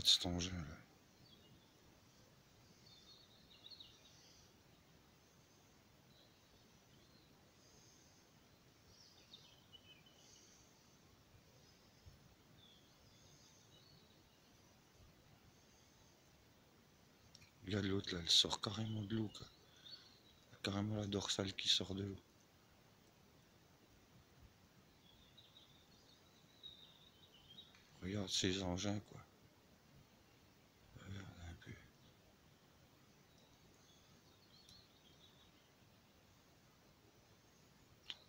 de cet engin là. Regarde l'autre là, elle sort carrément de l'eau quoi. Carrément la dorsale qui sort de l'eau. Regarde ces engins quoi. Regarde un peu.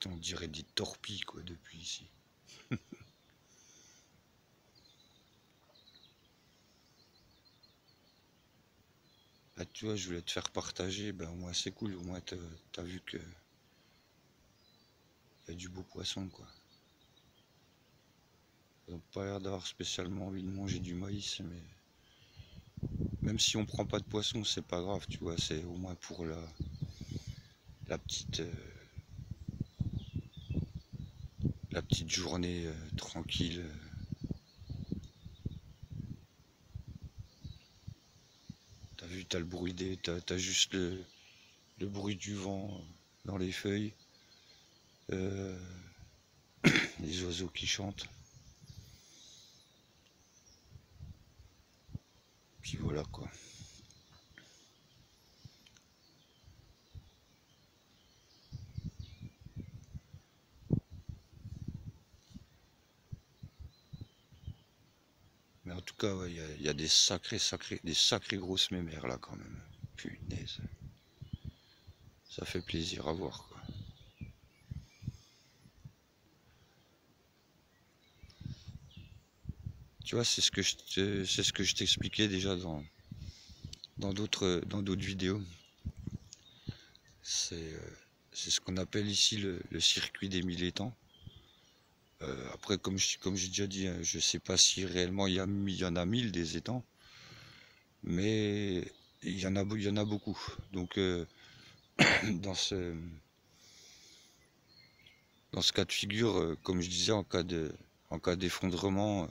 On dirait des torpilles quoi depuis ici. Ah, tu vois, je voulais te faire partager, ben au moins c'est cool, au moins t'as vu que y a du beau poisson quoi. Ils n'ont pas l'air d'avoir spécialement envie de manger du maïs, mais même si on prend pas de poisson, c'est pas grave, tu vois, c'est au moins pour la petite journée tranquille. T'as vu, t'as le bruit t'as juste le bruit du vent dans les feuilles, euh, les oiseaux qui chantent. Puis voilà quoi. Mais en tout cas, ouais, y a des sacrées grosses mémères là quand même. Punaise. Ça fait plaisir à voir quoi. Tu vois, c'est ce que je t'expliquais déjà dans d'autres vidéos. C'est ce qu'on appelle ici le circuit des 1000 étangs. Après, comme j'ai déjà dit, hein, je sais pas si réellement il y en a 1000 des étangs, mais il y en a beaucoup. Donc dans ce dans ce cas de figure, comme je disais, en cas d'effondrement,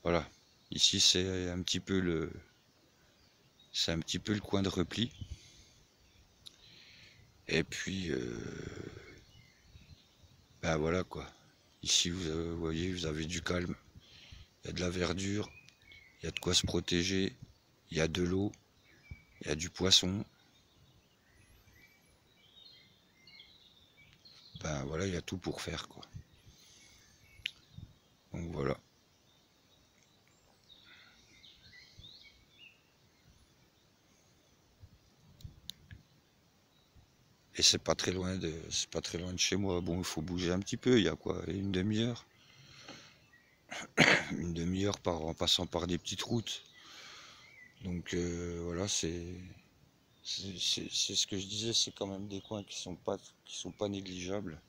voilà. Ici c'est un petit peu le coin de repli. Et puis ben voilà quoi. Ici vous voyez, vous avez du calme, il y a de la verdure, il y a de quoi se protéger, il y a de l'eau, il y a du poisson. Ben voilà, il y a tout pour faire quoi. Donc voilà. Et c'est pas très loin de chez moi. Bon, il faut bouger un petit peu, il y a quoi, une demi-heure? Une demi-heure en passant par des petites routes. Donc voilà, c'est ce que je disais, c'est quand même des coins qui sont pas négligeables.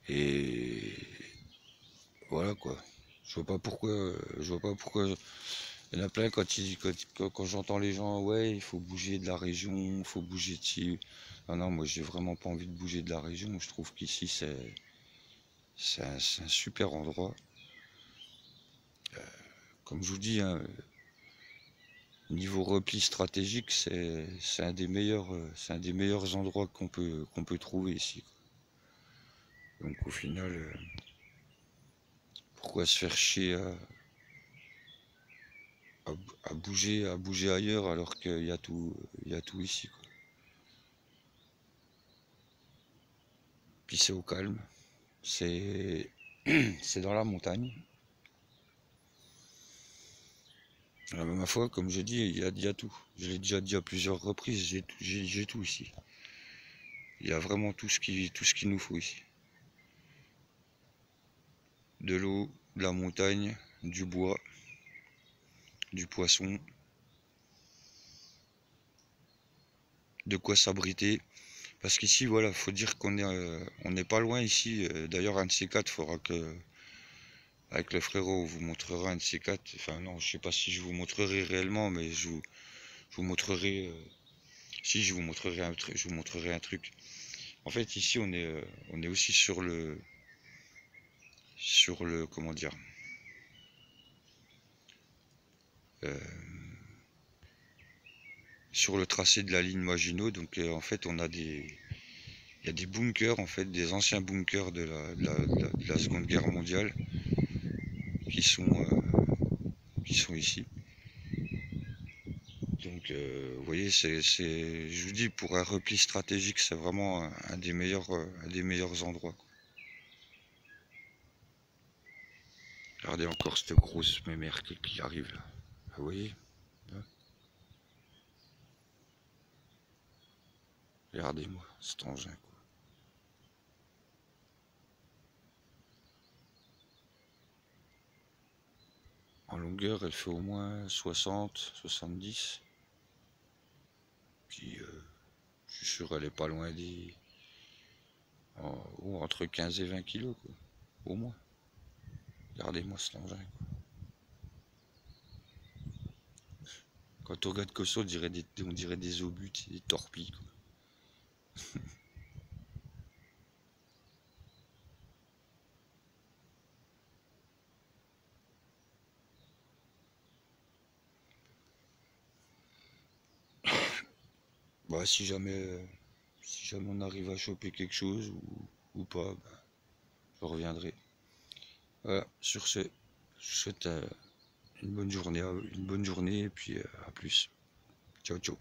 Et voilà quoi. Je vois pas pourquoi. Il y en a plein quand j'entends les gens, ouais, il faut bouger de la région, il faut bouger de ci. Non, non, moi j'ai vraiment pas envie de bouger de la région. Je trouve qu'ici c'est un super endroit. Comme je vous dis, hein, niveau repli stratégique, c'est un des meilleurs endroits qu'on peut trouver ici. Donc au final, pourquoi se faire chier à bouger ailleurs alors il y a tout ici, quoi. Puis c'est au calme, c'est c'est dans la montagne. Alors, ma foi, comme je dis, il y a tout. Je l'ai déjà dit à plusieurs reprises, j'ai tout ici. Il y a vraiment tout ce qu'il nous faut ici. De l'eau, de la montagne, du bois, du poisson, de quoi s'abriter. Parce qu'ici, voilà, faut dire on n'est pas loin ici. D'ailleurs, un de ces quatre, faudra que, avec le frérot, on vous montrera un de ces quatre. Enfin, non, je sais pas si je vous montrerai réellement, mais je vous montrerai. Si, je vous montrerai un truc. Je vous montrerai un truc. En fait, ici, on est aussi sur le, comment dire, euh, sur le tracé de la ligne Maginot. Donc en fait on a il y a des bunkers, en fait, des anciens bunkers de la Seconde Guerre mondiale qui sont, qui sont ici. Donc vous voyez, je vous dis, pour un repli stratégique, c'est vraiment un des meilleurs endroits, quoi. Regardez encore cette grosse mémère qui arrive là. Vous voyez, hein. Regardez-moi cet engin, quoi. En longueur, elle fait au moins 60, 70. Puis je suis sûr elle est pas loin des... entre 15 et 20 kilos, quoi. Au moins. Regardez-moi cet engin, quoi. Quand on regarde que ça, on dirait des obus, des torpilles, quoi. Bah, si jamais on arrive à choper quelque chose ou pas, bah, je reviendrai. Voilà, sur ce, je vous souhaite une bonne journée et puis à plus. Ciao, ciao.